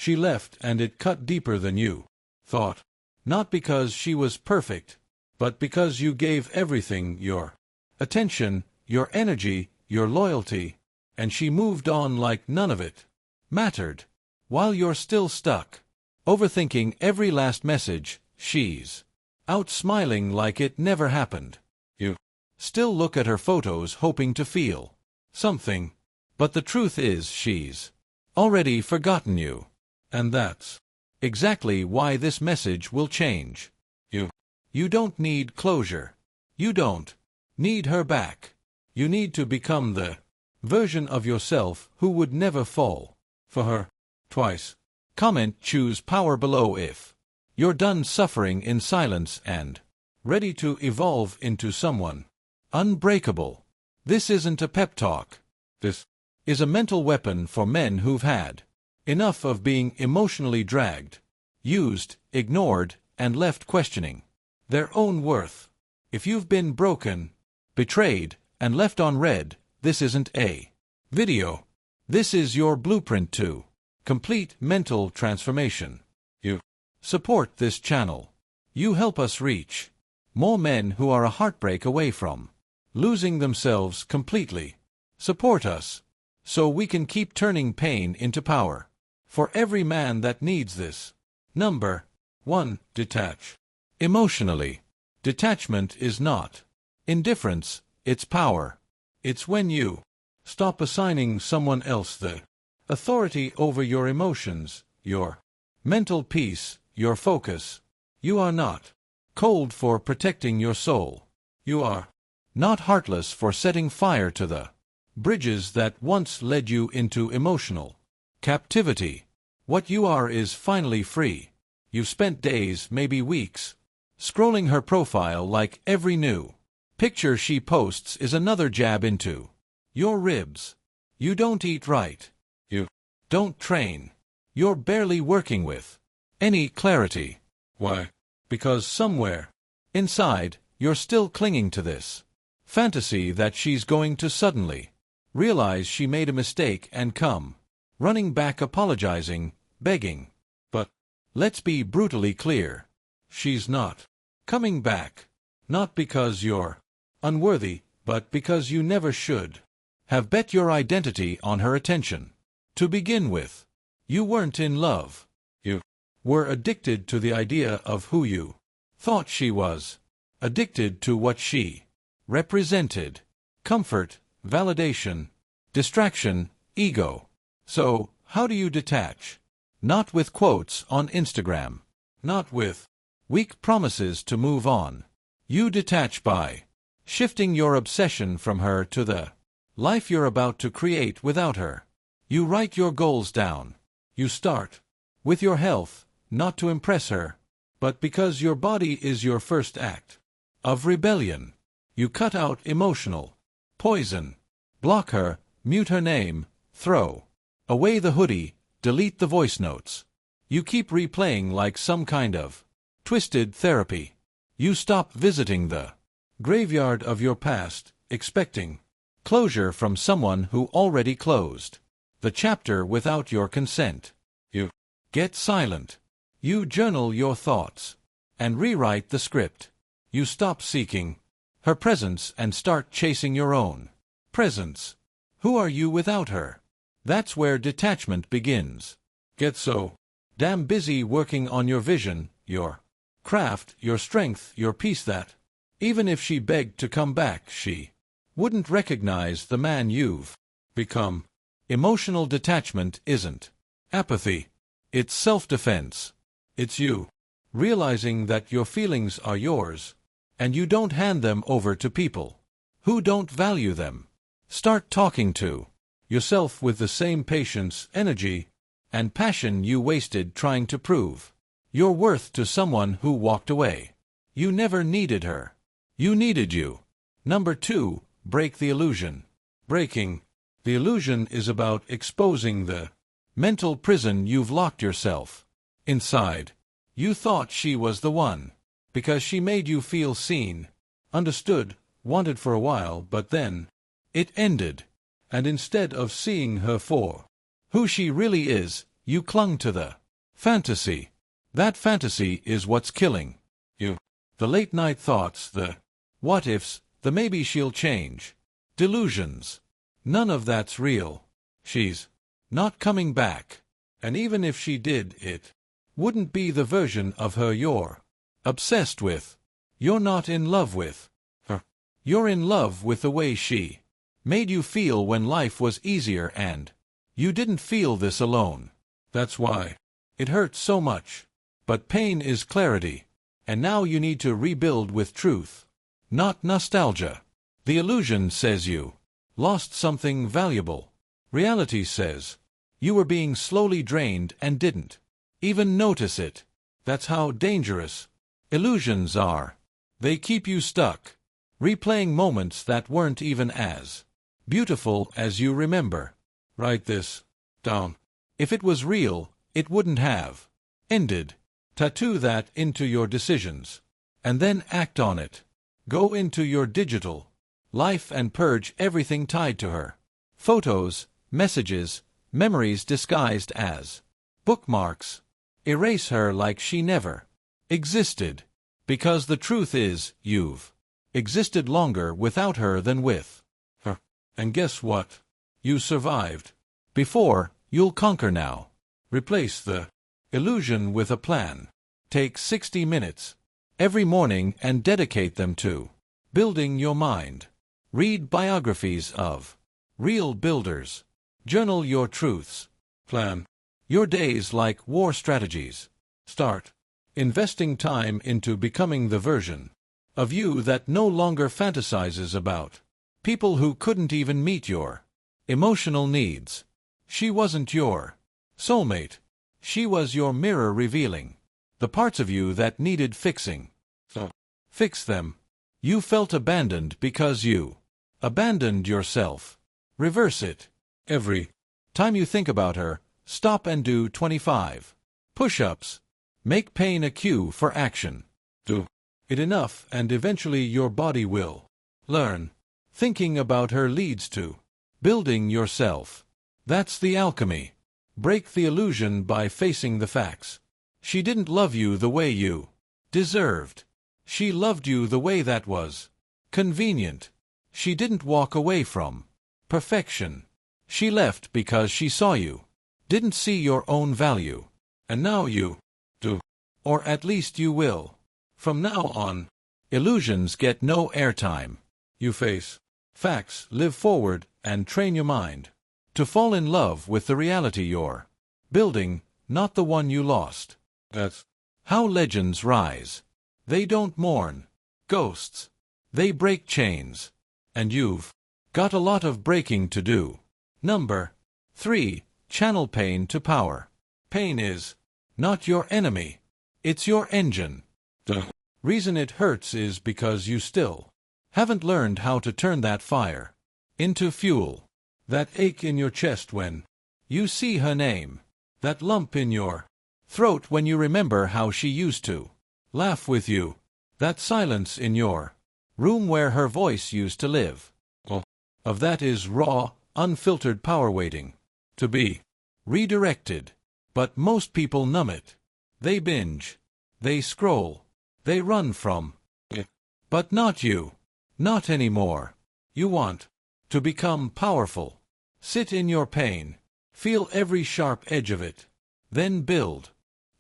She left and it cut deeper than you thought. Not because she was perfect, but because you gave everything, your attention, your energy, your loyalty, and she moved on like none of it mattered. While you're still stuck, overthinking every last message, she's out smiling like it never happened. You still look at her photos hoping to feel something, but the truth is she's already forgotten you. And that's exactly why this message will change. You don't need closure. You don't need her back. You need to become the version of yourself who would never fall for her twice. Comment choose power below if you're done suffering in silence and ready to evolve into someone unbreakable. This isn't a pep talk. This is a mental weapon for men who've had enough of being emotionally dragged, used, ignored, and left questioning their own worth. If you've been broken, betrayed, and left on red, this isn't a video. This is your blueprint to complete mental transformation. You support this channel. You help us reach more men who are a heartbreak away from losing themselves completely. Support us so we can keep turning pain into power. For every man that needs this. Number 1. Detach. Emotionally, detachment is not indifference, it's power. It's when you stop assigning someone else the authority over your emotions, your mental peace, your focus. You are not cold for protecting your soul. You are not heartless for setting fire to the bridges that once led you into emotional captivity. What you are is finally free. You've spent days, maybe weeks, scrolling her profile like every new picture she posts is another jab into your ribs. You don't eat right. You don't train. You're barely working with any clarity. Why? Because somewhere inside, you're still clinging to this fantasy that she's going to suddenly realize she made a mistake and come running back, apologizing, begging. But let's be brutally clear. She's not coming back. Not because you're unworthy, but because you never should have bet your identity on her attention. To begin with, you weren't in love. You were addicted to the idea of who you thought she was. Addicted to what she represented. Comfort, validation, distraction, ego. So, how do you detach? Not with quotes on Instagram. Not with weak promises to move on. You detach by shifting your obsession from her to the life you're about to create without her. You write your goals down. You start with your health, not to impress her, but because your body is your first act of rebellion. You cut out emotional poison. Block her, mute her name, throw away the hoodie, delete the voice notes. You keep replaying like some kind of twisted therapy. You stop visiting the graveyard of your past, expecting closure from someone who already closed the chapter without your consent. You get silent. You journal your thoughts and rewrite the script. You stop seeking her presence and start chasing your own presence. Who are you without her? That's where detachment begins. Get so damn busy working on your vision, your craft, your strength, your peace that, even if she begged to come back, she wouldn't recognize the man you've become. Emotional detachment isn't apathy. It's self-defense. It's you realizing that your feelings are yours, and you don't hand them over to people who don't value them. Start talking to yourself with the same patience, energy, and passion you wasted trying to prove your worth to someone who walked away. You never needed her. You needed you. Number 2, break the illusion. Breaking the illusion is about exposing the mental prison you've locked yourself inside. You thought she was the one because she made you feel seen, understood, wanted for a while, but then it ended. And instead of seeing her for who she really is, You clung to the fantasy. That fantasy is what's killing you. The late-night thoughts, the what-ifs, the maybe she'll change. Delusions. None of that's real. She's not coming back. And even if she did, it wouldn't be the version of her you're obsessed with. You're not in love with her. You're in love with the way she made you feel when life was easier, and you didn't feel this alone. That's why it hurts so much. But pain is clarity, and now you need to rebuild with truth, not nostalgia. The illusion says you lost something valuable. Reality says you were being slowly drained and didn't even notice it. That's how dangerous illusions are. They keep you stuck, replaying moments that weren't even as beautiful as you remember. Write this down. If it was real, it wouldn't have ended. Tattoo that into your decisions, and then act on it. Go into your digital life and purge everything tied to her. Photos, messages, memories disguised as bookmarks. Erase her like she never existed. Because the truth is, you've existed longer without her than with her. And guess what? You survived. Before, you'll conquer now. Replace the illusion with a plan. Take 60 minutes every morning and dedicate them to building your mind. Read biographies of real builders. Journal your truths. Plan your days like war strategies. Start investing time into becoming the version of you that no longer fantasizes about people who couldn't even meet your emotional needs. She wasn't your soulmate. She was your mirror revealing the parts of you that needed fixing. So, fix them. You felt abandoned because you abandoned yourself. Reverse it. Every time you think about her, stop and do 25 push-ups. Make pain a cue for action. Do it enough and eventually your body will learn. Thinking about her leads to building yourself. That's the alchemy. Break the illusion by facing the facts. She didn't love you the way you deserved. She loved you the way that was convenient. She didn't walk away from perfection. She left because she saw you didn't see your own value. And now you do. Or at least you will. From now on, illusions get no airtime. You face facts, live forward, and train your mind to fall in love with the reality you're building, not the one you lost. That's how legends rise. They don't mourn ghosts. They break chains. And you've got a lot of breaking to do. Number 3. Channel pain to power. Pain is not your enemy. It's your engine. The reason it hurts is because you still haven't learned how to turn that fire into fuel. That ache in your chest when you see her name. That lump in your throat when you remember how she used to laugh with you. That silence in your room where her voice used to live. All of that is raw, unfiltered power waiting to be redirected. But most people numb it. They binge. They scroll. They run from it. But not you. Not anymore. You want to become powerful. Sit in your pain. Feel every sharp edge of it. Then build.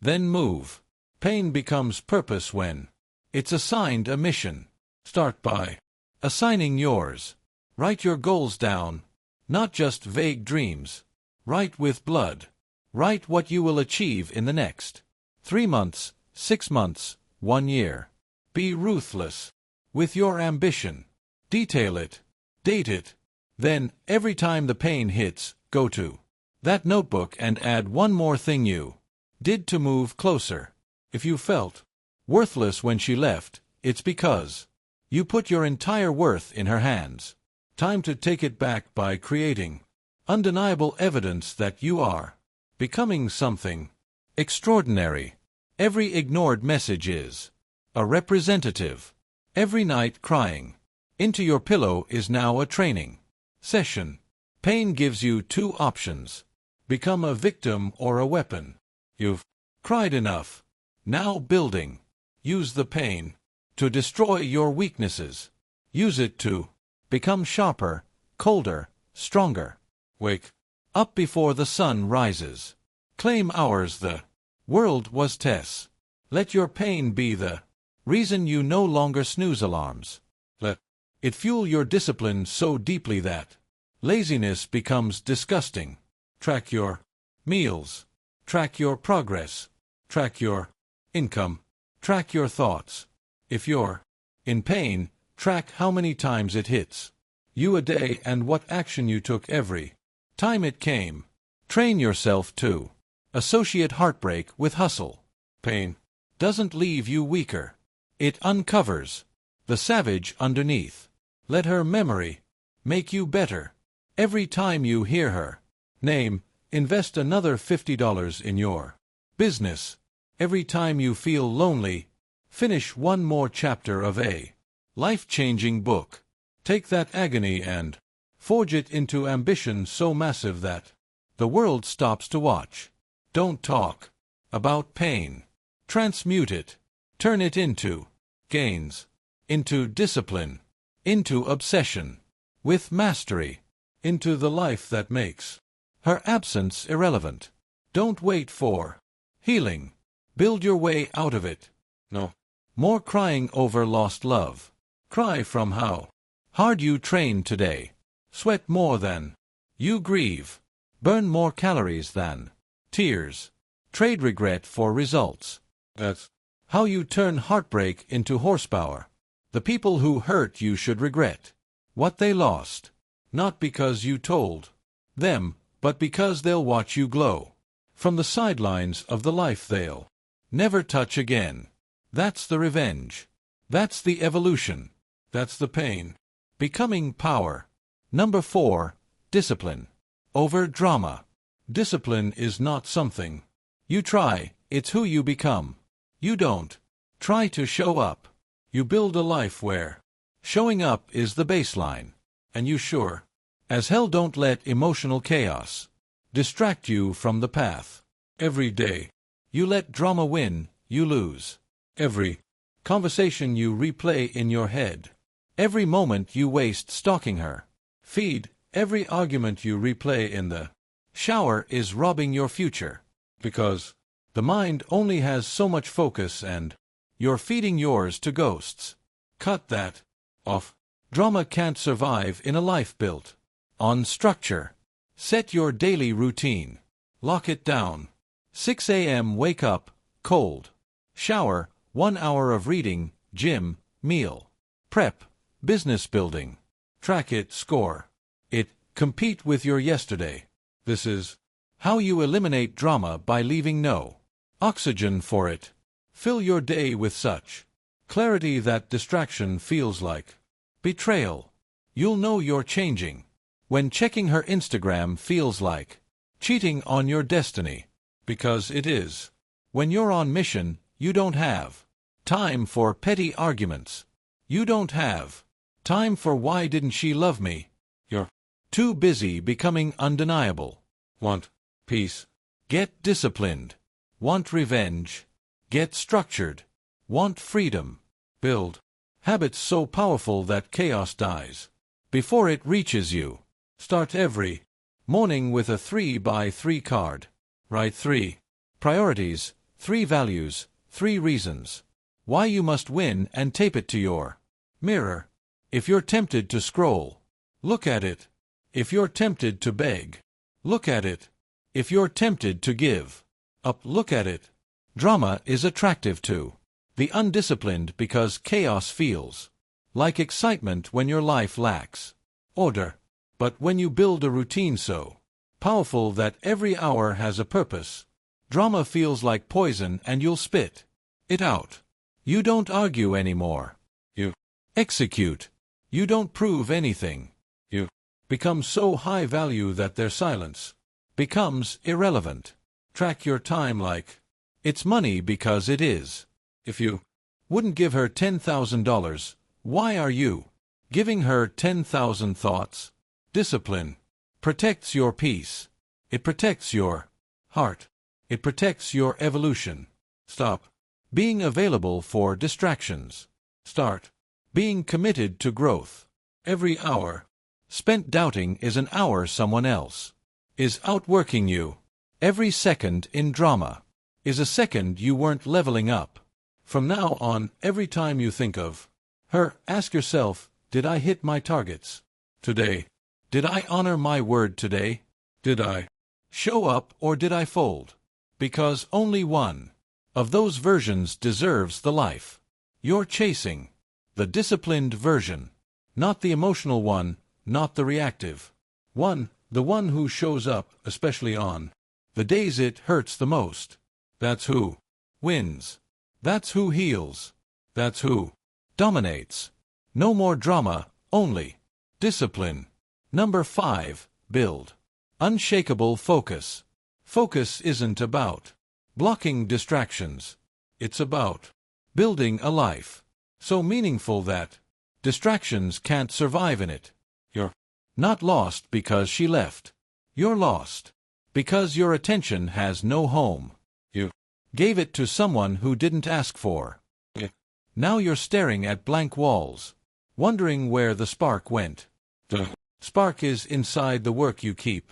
Then move. Pain becomes purpose when it's assigned a mission. Start by assigning yours. Write your goals down. Not just vague dreams. Write with blood. Write what you will achieve in the next 3 months, 6 months, 1 year. Be ruthless with your ambition. Detail it. Date it. Then, every time the pain hits, go to that notebook and add one more thing you did to move closer. If you felt worthless when she left, it's because you put your entire worth in her hands. Time to take it back by creating undeniable evidence that you are becoming something extraordinary. Every ignored message is a representative. Every night crying into your pillow is now a training session. Pain gives you 2 options. become a victim or a weapon. You've cried enough. Now building. Use the pain to destroy your weaknesses. Use it to become sharper, colder, stronger. Wake up before the sun rises. Claim ours the world was Tess. Let your pain be the reason you no longer snooze alarms. Let it fuel your discipline so deeply that laziness becomes disgusting. Track your meals. Track your progress. Track your income. Track your thoughts. If you're in pain, track how many times it hits you a day and what action you took every time it came. Train yourself to associate heartbreak with hustle. Pain doesn't leave you weaker. It uncovers the savage underneath. Let her memory make you better. Every time you hear her name, invest another $50 in your business. Every time you feel lonely, finish one more chapter of a life-changing book. Take that agony and forge it into ambition so massive that the world stops to watch. Don't talk about pain. Transmute it. Turn it into gains, into discipline, into obsession, with mastery, into the life that makes her absence irrelevant. Don't wait for healing. Build your way out of it. No more crying over lost love. Cry from how hard you trained today. Sweat more than you grieve. Burn more calories than tears. Trade regret for results. That's how you turn heartbreak into horsepower. The people who hurt you should regret what they lost, not because you told them, but because they'll watch you glow from the sidelines of the life they'll never touch again. That's the revenge. That's the evolution. That's the pain becoming power. Number 4, discipline over drama. Discipline is not something you try, it's who you become. You don't try to show up. You build a life where showing up is the baseline, and you sure as hell don't let emotional chaos distract you from the path. Every day you let drama win, you lose. Every conversation you replay in your head, every moment you waste stalking her feed, every argument you replay in the shower is robbing your future, because the mind only has so much focus and you're feeding yours to ghosts. Cut that off. Drama can't survive in a life built on structure. Set your daily routine. Lock it down. 6 a.m. wake up, cold shower, 1 hour of reading, gym, meal prep, business building. Track it, score it, compete with your yesterday. This is how you eliminate drama by leaving no oxygen for it. Fill your day with such clarity that distraction feels like betrayal. You'll know you're changing when checking her Instagram feels like cheating on your destiny, because it is. When you're on mission, you don't have time for petty arguments. You don't have time for why didn't she love me. You're too busy becoming undeniable. Want peace? Get disciplined. Want revenge? Get structured. Want freedom? Build habits so powerful that chaos dies before it reaches you. Start every morning with a 3x3 card. Write 3 priorities, 3 values, 3 reasons why you must win, and tape it to your mirror. If you're tempted to scroll, look at it. If you're tempted to beg, look at it. If you're tempted to give up, look at it. Drama is attractive to the undisciplined because chaos feels like excitement when your life lacks order. But when you build a routine so powerful that every hour has a purpose, drama feels like poison and you'll spit it out. You don't argue anymore. You execute. You don't prove anything. You become so high value that their silence becomes irrelevant. Track your time like it's money, because it is. If you wouldn't give her $10,000, why are you giving her 10,000 thoughts? Discipline protects your peace. It protects your heart. It protects your evolution. Stop being available for distractions. Start being committed to growth. Every hour spent doubting is an hour someone else is outworking you. Every second in drama is a second you weren't leveling up. From now on, every time you think of her, ask yourself, did I hit my targets today? Did I honor my word today? Did I show up or did I fold? Because only one of those versions deserves the life you're chasing. The disciplined version. Not the emotional one, not the reactive one, the one who shows up, especially on the days it hurts the most. That's who wins. That's who heals. That's who dominates. No more drama, only discipline. Number 5, build unshakable focus. Focus isn't about blocking distractions. It's about building a life so meaningful that distractions can't survive in it. You're not lost because she left. You're lost because your attention has no home. You gave it to someone who didn't ask for it. Now you're staring at blank walls, wondering where the spark went. The spark is inside the work you keep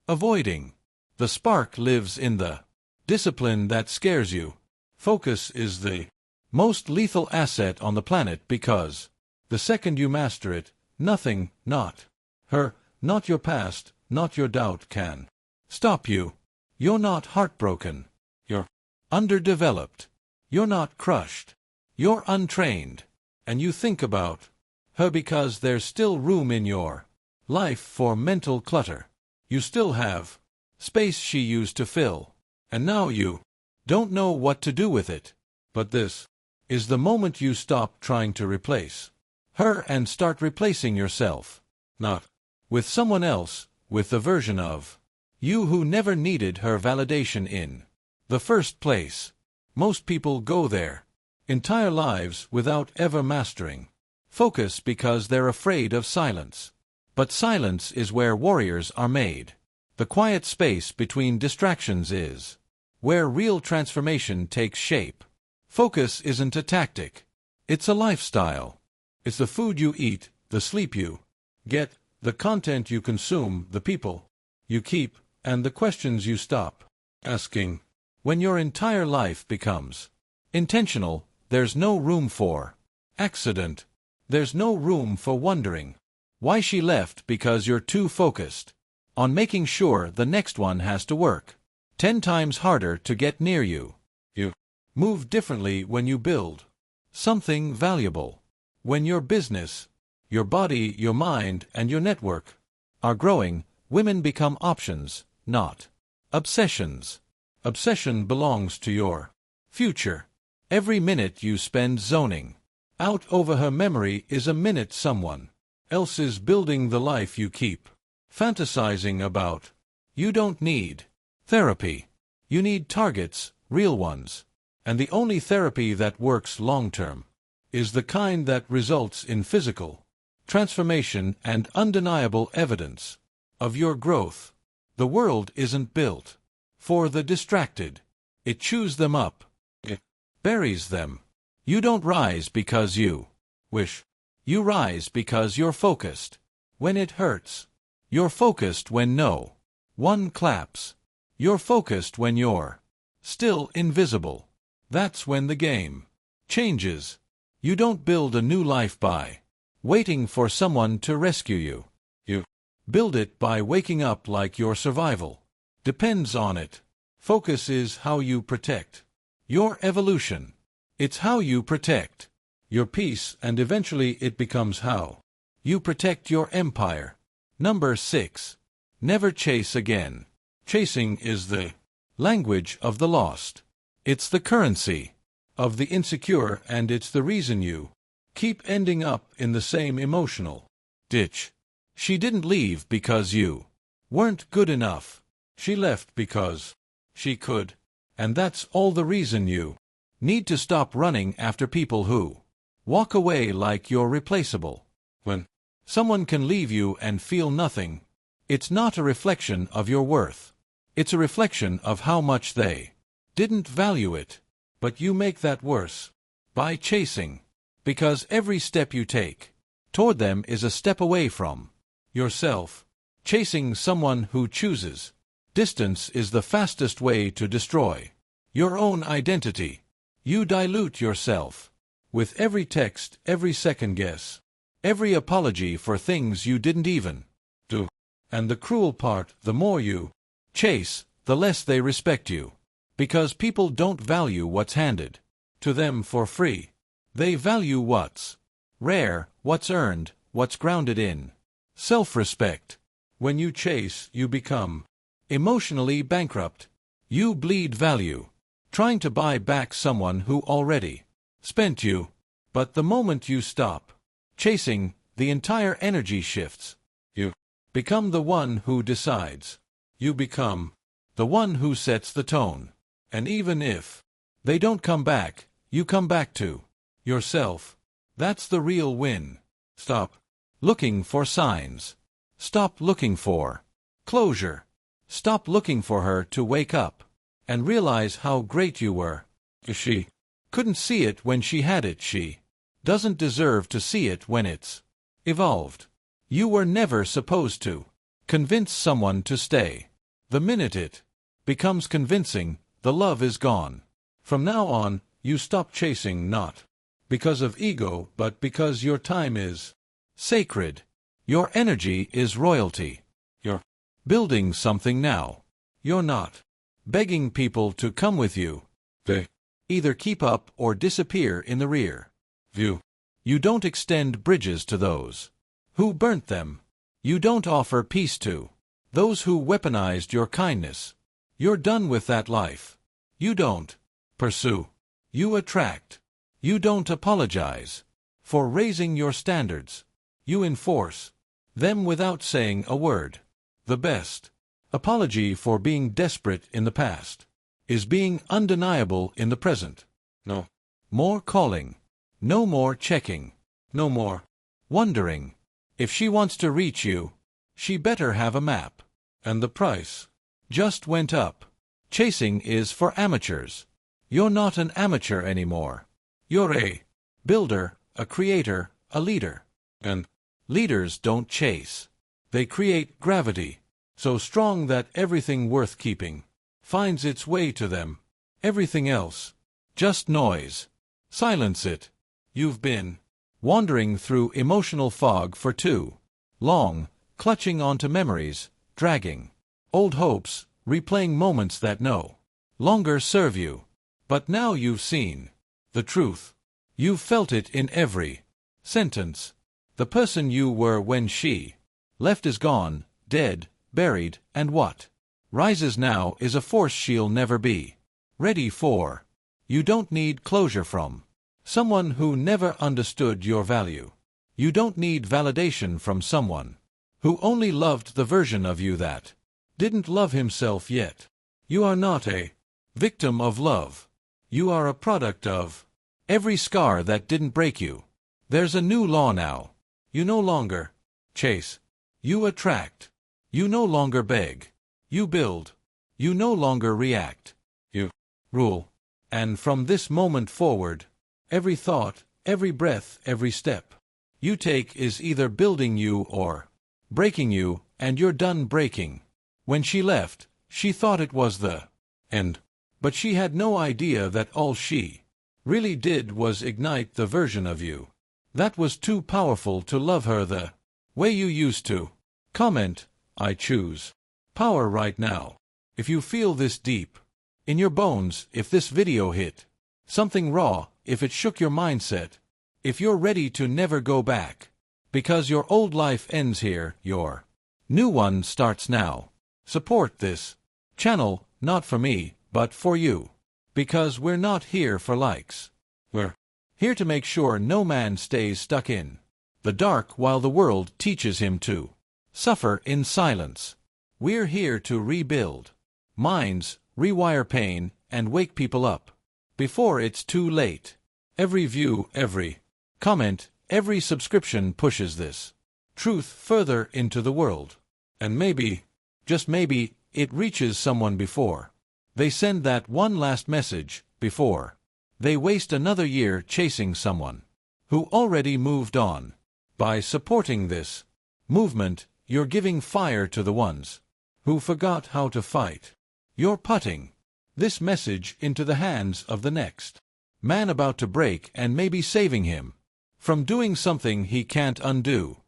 avoiding. The spark lives in the discipline that scares you. Focus is the most lethal asset on the planet because the second you master it, nothing, not her, not your past, not your doubt can stop you. You're not heartbroken. You're underdeveloped. You're not crushed. You're untrained. And you think about her because there's still room in your life for mental clutter. You still have space she used to fill. And now you don't know what to do with it. But this is the moment you stop trying to replace her and start replacing yourself. Not with someone else, with the version of you who never needed her validation in the first place. Most people go their entire lives without ever mastering focus because they're afraid of silence. But silence is where warriors are made. The quiet space between distractions is where real transformation takes shape. Focus isn't a tactic. It's a lifestyle. It's the food you eat, the sleep you get, the content you consume, the people you keep, and the questions you stop asking. When your entire life becomes intentional, there's no room for accident. There's no room for wondering why she left because you're too focused on making sure the next one has to work 10 times harder to get near you. You move differently when you build something valuable. When your business, your body, your mind, and your network are growing, women become options, not obsessions. Obsession belongs to your future. Every minute you spend zoning out over her memory is a minute someone else is building the life you keep fantasizing about. You don't need therapy. You need targets, real ones. And the only therapy that works long-term is the kind that results in physical transformation and undeniable evidence of your growth. The world isn't built for the distracted. It chews them up. It buries them. You don't rise because you wish. You rise because you're focused. When it hurts, you're focused. When no one claps, you're focused. When you're still invisible, that's when the game changes. You don't build a new life by waiting for someone to rescue you. You build it by waking up like your survival depends on it. Focus is how you protect your evolution. It's how you protect your peace, and eventually it becomes how you protect your empire. Number 6. Never chase again. Chasing is the language of the lost. It's the currency of the insecure, and it's the reason you keep ending up in the same emotional ditch. She didn't leave because you weren't good enough. She left because she could. And that's all the reason you need to stop running after people who walk away like you're replaceable. When someone can leave you and feel nothing, it's not a reflection of your worth. It's a reflection of how much they didn't value it. But you make that worse by chasing. Because every step you take toward them is a step away from yourself. Chasing someone who chooses distance is the fastest way to destroy your own identity. You dilute yourself with every text, every second guess, every apology for things you didn't even do. And the cruel part, the more you chase, the less they respect you. Because people don't value what's handed to them for free. They value what's rare, what's earned, what's grounded in self-respect. When you chase, you become emotionally bankrupt. You bleed value, trying to buy back someone who already spent you. But the moment you stop chasing, the entire energy shifts. You become the one who decides. You become the one who sets the tone. And even if they don't come back, you come back to yourself. That's the real win. Stop looking for signs. Stop looking for closure. Stop looking for her to wake up and realize how great you were. She couldn't see it when she had it. She doesn't deserve to see it when it's evolved. You were never supposed to convince someone to stay. The minute it becomes convincing, the love is gone. From now on, you stop chasing not because of ego, but because your time is sacred. Your energy is royalty. You're building something now. You're not begging people to come with you. They either keep up or disappear in the rear view. You don't extend bridges to those who burnt them. You don't offer peace to those who weaponized your kindness. You're done with that life. You don't pursue. You attract. You don't apologize for raising your standards. You enforce them without saying a word. The best apology for being desperate in the past is being undeniable in the present. No more calling. No more checking. No more wondering. If she wants to reach you, she better have a map. And the price just went up. Chasing is for amateurs. You're not an amateur anymore. You're a builder, a creator, a leader. And leaders don't chase. They create gravity, so strong that everything worth keeping finds its way to them. Everything else, just noise. Silence it. You've been wandering through emotional fog for too long, clutching onto memories, dragging old hopes, replaying moments that no longer serve you. But now you've seen the truth. You've felt it in every sentence. The person you were when she left is gone, dead, buried, and what rises now is a force she'll never be ready for. You don't need closure from someone who never understood your value. You don't need validation from someone who only loved the version of you that didn't love himself yet. You are not a victim of love. You are a product of every scar that didn't break you. There's a new law now. You no longer chase. You attract. You no longer beg. You build. You no longer react. You rule. And from this moment forward, every thought, every breath, every step you take is either building you or breaking you, and you're done breaking. When she left, she thought it was the end. But she had no idea that all she really did was ignite the version of you that was too powerful to love her the way you used to. Comment, I choose power right now. If you feel this deep in your bones, if this video hit something raw, if it shook your mindset, if you're ready to never go back, because your old life ends here, your new one starts now. Support this channel, not for me, but for you. Because we're not here for likes. We're here to make sure no man stays stuck in the dark while the world teaches him to suffer in silence. We're here to rebuild minds, rewire pain, and wake people up before it's too late. Every view, every comment, every subscription pushes this truth further into the world. And maybe, just maybe, it reaches someone before they send that one last message, before they waste another year chasing someone who already moved on. By supporting this movement, you're giving fire to the ones who forgot how to fight. You're putting this message into the hands of the next man about to break and maybe saving him from doing something he can't undo.